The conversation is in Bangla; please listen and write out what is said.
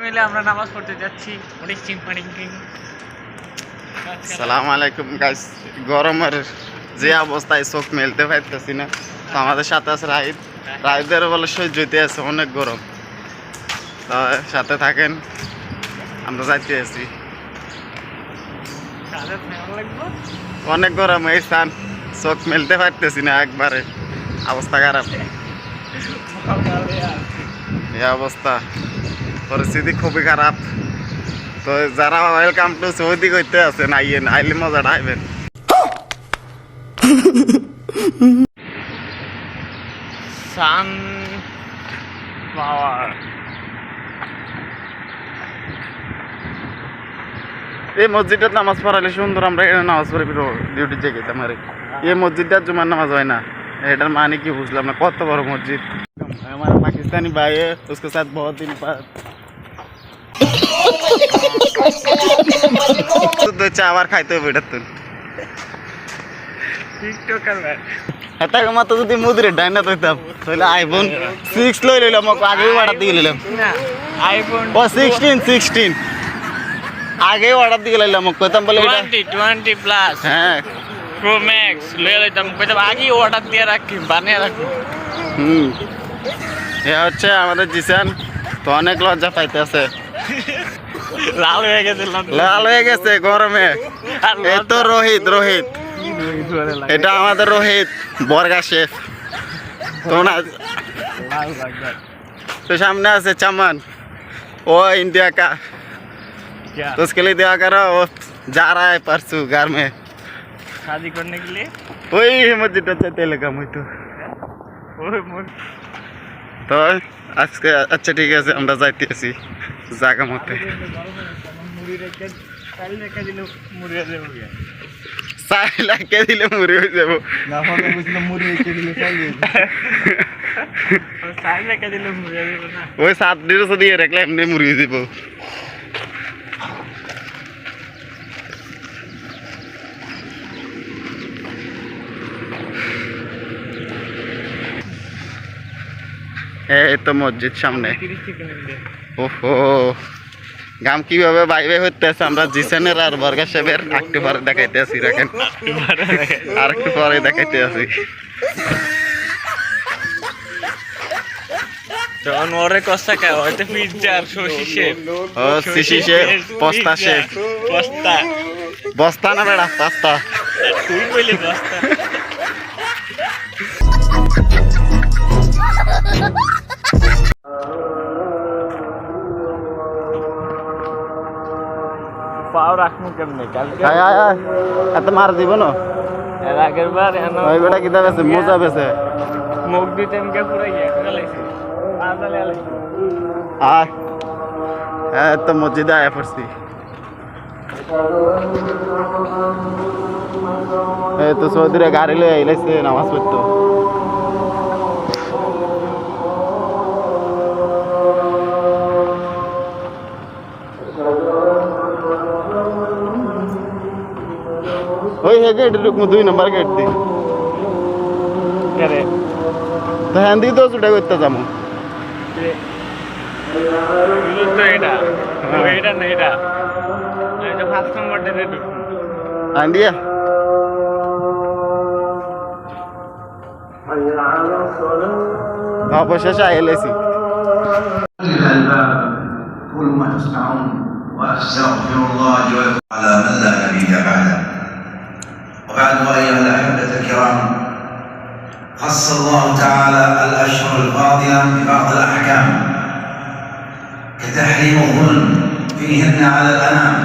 মিলে আমরা নামাজ পড়তে যাচ্ছি। অনেক চিম্পানিং। সালাম আলাইকুম গাইস। গরমের যে অবস্থায় চোখ মেলতে পারতেছি না। তো আমাদের সাথে আছে রাহিদের বলে সহ্য হইতে আছে, অনেক গরম। তো সাথে থাকেন, আমরা যাইতে আছি। অনেক গরম, এই স্থান চোখ মেলতে পারতেছি না, একবারে অবস্থা খারাপ। এই অবস্থা, পরিস্থিতি খুবই খারাপ। তো যারা ওয়েলকাম টু সৌদি করতে আছেন, আইয়েন, আইলে মজাটা আইবেন। সান পাওয়ার এই মসজিদটার নামাজ পড়ালে সুন্দর, আমরা এখানে নামাজ পড়ে ডিউটি জায়গাতে আমার এই মসজিদটার জুমার নামাজ হয় না, এটার মানে কি বুঝলাম না। কত বড় মসজিদ। আমার পাকিস্তানি ভাই उसके साथ बहुत दिन बाद আবার খাইতে হবে এটা। তো টিকটকার ভাই এটা মাত্র যদি মুদিরে ডাইনা তৈতাম তাহলে আইফোন 6 লই লইলাম, আগেই অর্ডার দিয়ে নিলাম। না আইফোন ও 16 আগেই অর্ডার দিয়ে নিলাম, কইতাম বলে এটা 20 প্লাস হ্যাঁ প্রো ম্যাক্স লয়ে লইতাম, কইতাম আগেই অর্ডার দিয়ে রাখি, বানিয়ে রাখি। এ হচ্ছে আমাদের জিসান। তো অনেক লজ্জা পাইতে আছে, লাল হয়ে গেছে, লাল হয়ে গেছে গরমে। এই তো রোহিত, এটা আমাদের রোহিত বর্গা শেফ। तो सामने से चमन, वो इंडिया का। तो उसके लिए दुआ करो, वो जा रहा है परसों घर में शादी करने के लिए। वही मस्जिद तेलगा मुई तो আজকে আচ্ছা ঠিক আছে, আমরা যাইতে আছি জায়গা মতে। চাইলাকে দিলে মুড়ি হয়ে যাবো, ওই 7 দিন দিয়ে রাখলে এমনি মুড়ি হয়ে যাবো। এই তো মসজিদ সামনে। ওহো, গাম কিভাবে বাইবে হইতেছে। আমরা জিসানের আর বর্গা সাহেবের একটু পরে দেখাইতে আছি, রাখেন আর একটু পরে দেখাইতে আছি। তখন ওরে কষ্ট খায়, হয়তো পিজ্জা আর শশি শেফ, ও শিশি শেফ, পস্তা শেফ, বস্তা না বেড়া পাস্তা, তুই কইলি বস্তা। পাও রাখমু কেমনে কালকে? এত মার দিব না। এর আগের বার ওই বেটা কিতা বেছে, মোজা বেছে, মুখ দিতে এমকে পুরো ইয়ে করে লাইছে, আজালে লাইছে। হ্যাঁ তো মসজিদে আয়া পড়ছি। এই তো সৌদিরে গাড়ি লয়ে আইলাইছে নামাজ পড়তো। ওই হে গেট ঢুকমু, 2 নম্বর গেট দি করে তো হ্যাঁ দি তো ছুটে করতে যাবো। তো এটা এটা না, এটা এটা 5 নম্বর ডেটে ঢুকবো আন্ডিয়া। অবশেষে আইলেছি। قولوا ما تسمعون واستغفر الله لي ولكم على من لا نبي بعده. وبعد ايها الاحبه الكرام، خص الله تعالى الاشهر الفاضله ببعض الاحكام كتحريم الظلم فيهن على الانام